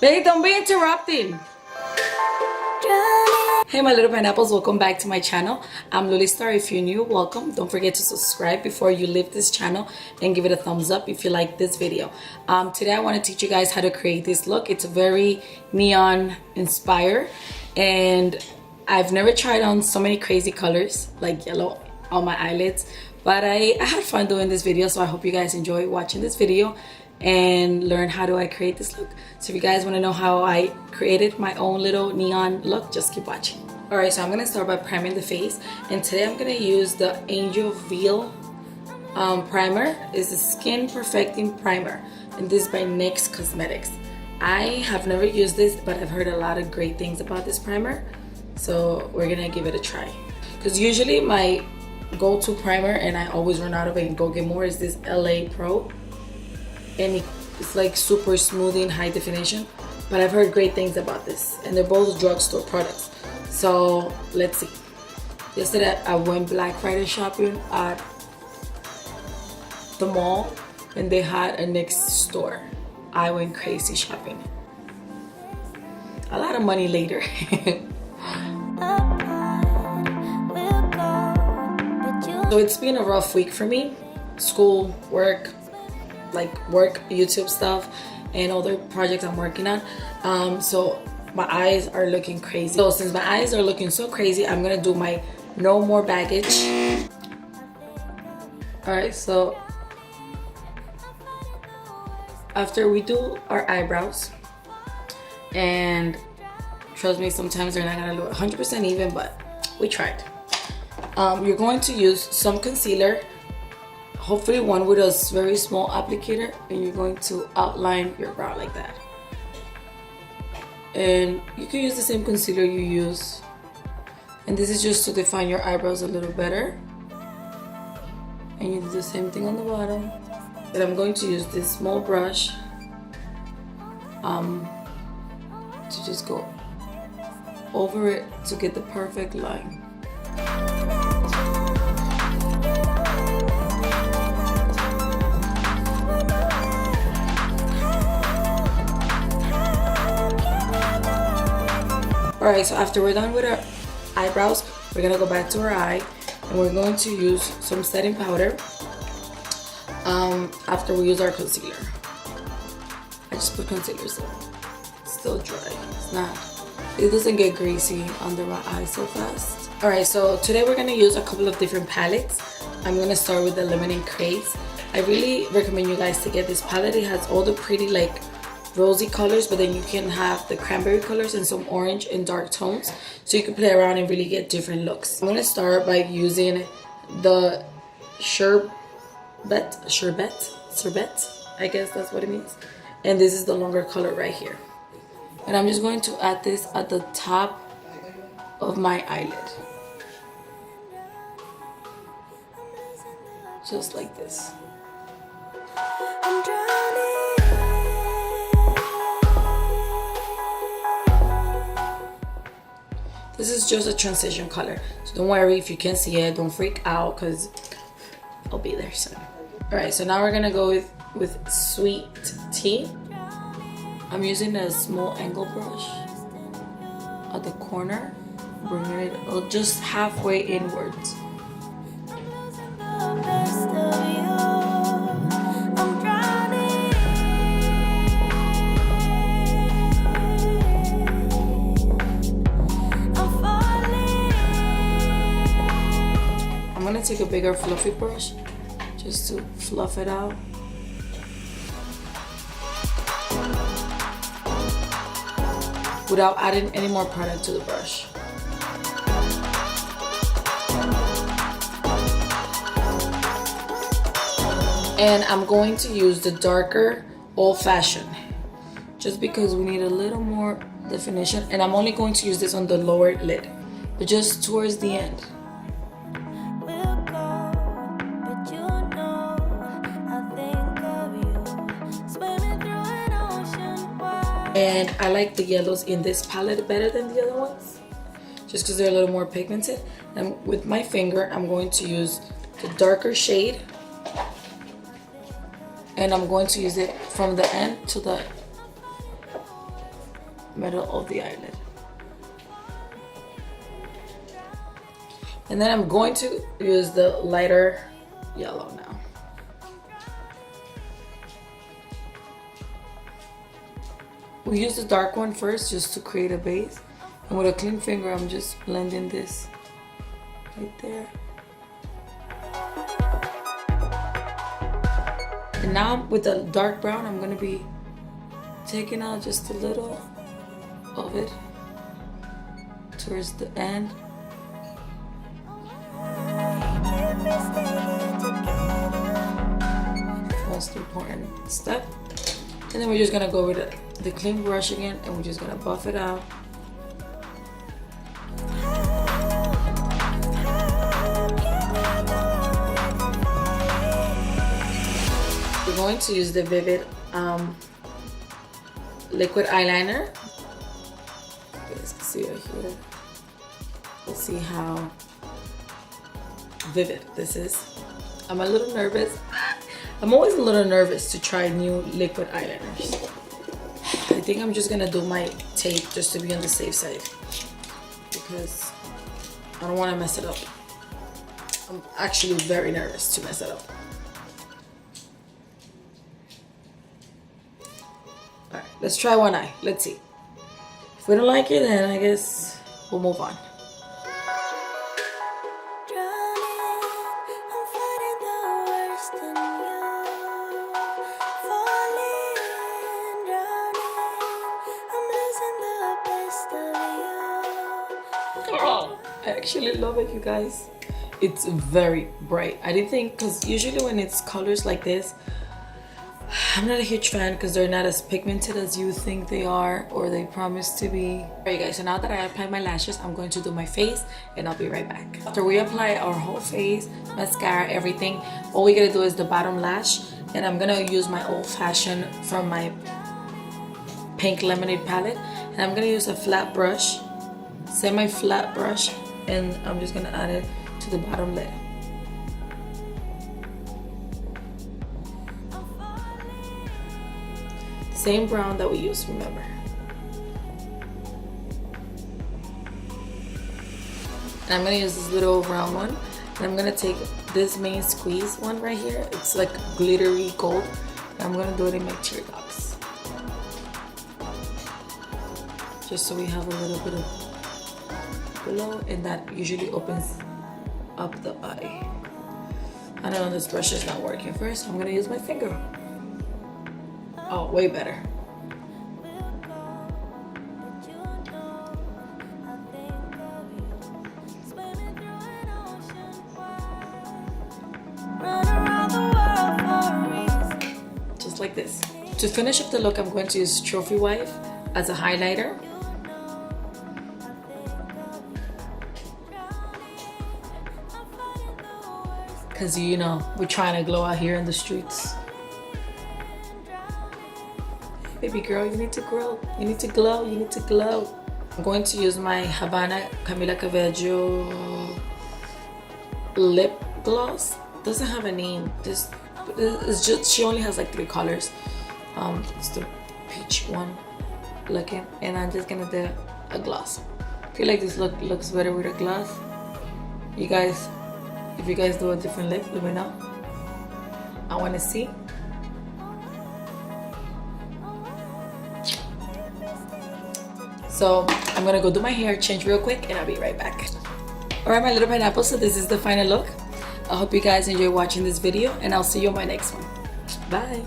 Babe, don't be interrupting. Hey my little pineapples, welcome back to my channel. I'm lulystar. If you're new, welcome. Don't forget to subscribe before you leave this channel and give it a thumbs up if you like this video. Today I want to teach you guys how to create this look. It's very neon inspired and I've never tried on so many crazy colors like yellow on my eyelids, but I had fun doing this video, so I hope you guys enjoy watching this video and learn how do I create this look. So if you guys want to know how I created my own little neon look, just keep watching. Alright, so I'm going to start by priming the face, and today I'm going to use the Angel Veil primer. It's a skin perfecting primer, and this is by NYX Cosmetics. I have never used this, but I've heard a lot of great things about this primer, so we're going to give it a try. Because usually my go-to primer, and I always run out of it and go get more, is this LA Pro. And it's like super smoothing, high definition, but I've heard great things about this, and they're both drugstore products. So let's see. Yesterday I went Black Friday shopping at the mall and they had a NYX store. I went crazy shopping. A lot of money later. So it's been a rough week for me. School, work, YouTube stuff, and other projects I'm working on. So my eyes are looking crazy. So since my eyes are looking so crazy, I'm gonna do my no more baggage. Alright, so after we do our eyebrows, and trust me, sometimes they're not gonna look 100% even, but we tried. You're going to use some concealer, hopefully one with a very small applicator, and you're going to outline your brow like that. And you can use the same concealer you use, and this is just to define your eyebrows a little better. And you do the same thing on the bottom. And I'm going to use this small brush to just go over it to get the perfect line. Alright, so after we're done with our eyebrows, we're gonna go back to our eye, and we're going to use some setting powder after we use our concealer. I just put concealer so it's still dry. It doesn't get greasy under my eyes so fast. Alright, so today we're gonna use a couple of different palettes. I'm gonna start with the Lemon and CRAZE. I really recommend you guys to get this palette. It has all the pretty rosy colors, but then you can have the cranberry colors and some orange and dark tones, so you can play around and really get different looks. I'm gonna start by using the SHERBET, I guess that's what it means, and this is the longer color right here. And I'm just going to add this at the top of my eyelid, just like this. This is just a transition color, so don't worry if you can't see it. Don't freak out, because I'll be there soon. Alright, so now we're gonna go with Sweet Tea. I'm using a small angle brush at the corner, bringing it just halfway inwards. I'm gonna take a bigger fluffy brush just to fluff it out. Without adding any more product to the brush. And I'm going to use the darker Old Fashioned, just because we need a little more definition. And I'm only going to use this on the lower lid, but just towards the end. And I like the yellows in this palette better than the other ones, just because they're a little more pigmented. And with my finger, I'm going to use the darker shade, and I'm going to use it from the end to the middle of the eyelid. And then I'm going to use the lighter yellow now. We use the dark one first just to create a base. And with a clean finger, I'm just blending this right there. And now with the dark brown, I'm gonna be taking out just a little of it towards the end. Most important step. And then we're just gonna go with the clean brush again, and we're just gonna buff it out. We're going to use the Vivid liquid eyeliner. You guys can see it here. Let's see how vivid this is. I'm a little nervous. I'm always a little nervous to try new liquid eyeliners. I think I'm just gonna do my tape just to be on the safe side because I don't want to mess it up. I'm actually very nervous to mess it up. Alright, let's try one eye. Let's see. If we don't like it, then I guess we'll move on. I actually love it, you guys. It's very bright. I didn't think, because usually when it's colors like this, I'm not a huge fan because they're not as pigmented as you think they are or they promise to be. Alright guys, so now that I applied my lashes, I'm going to do my face and I'll be right back. After we apply our whole face, mascara, everything, all we gotta do is the bottom lash, and I'm gonna use my old fashioned from my pink lemonade palette, and I'm gonna use a flat brush, semi-flat brush, and I'm just gonna add it to the bottom lid. Same brown that we used, remember. And I'm gonna use this little round one, and I'm gonna take this main squeeze one right here. It's like glittery gold, and I'm gonna do it in my tear ducts, just so we have a little bit of below, and that usually opens up the eye. I don't know, this brush is not working first, so I'm gonna use my finger. Oh, way better. Just like this. To finish up the look, I'm going to use Trophy Wife as a highlighter. Because, you know, we're trying to glow out here in the streets. Hey, baby girl, you need to grow. You need to glow. You need to glow. I'm going to use my Havana Camila Cabello lip gloss. Doesn't have a name. This is just, she only has like 3 colors. It's the peach one looking, and I'm just gonna do a gloss. I feel like this looks better with a gloss. You guys, if you guys do a different lip, let me know. I want to see. So I'm gonna go do my hair, change real quick, and I'll be right back. Alright, my little pineapple, so this is the final look. I hope you guys enjoy watching this video, and I'll see you on my next one. Bye.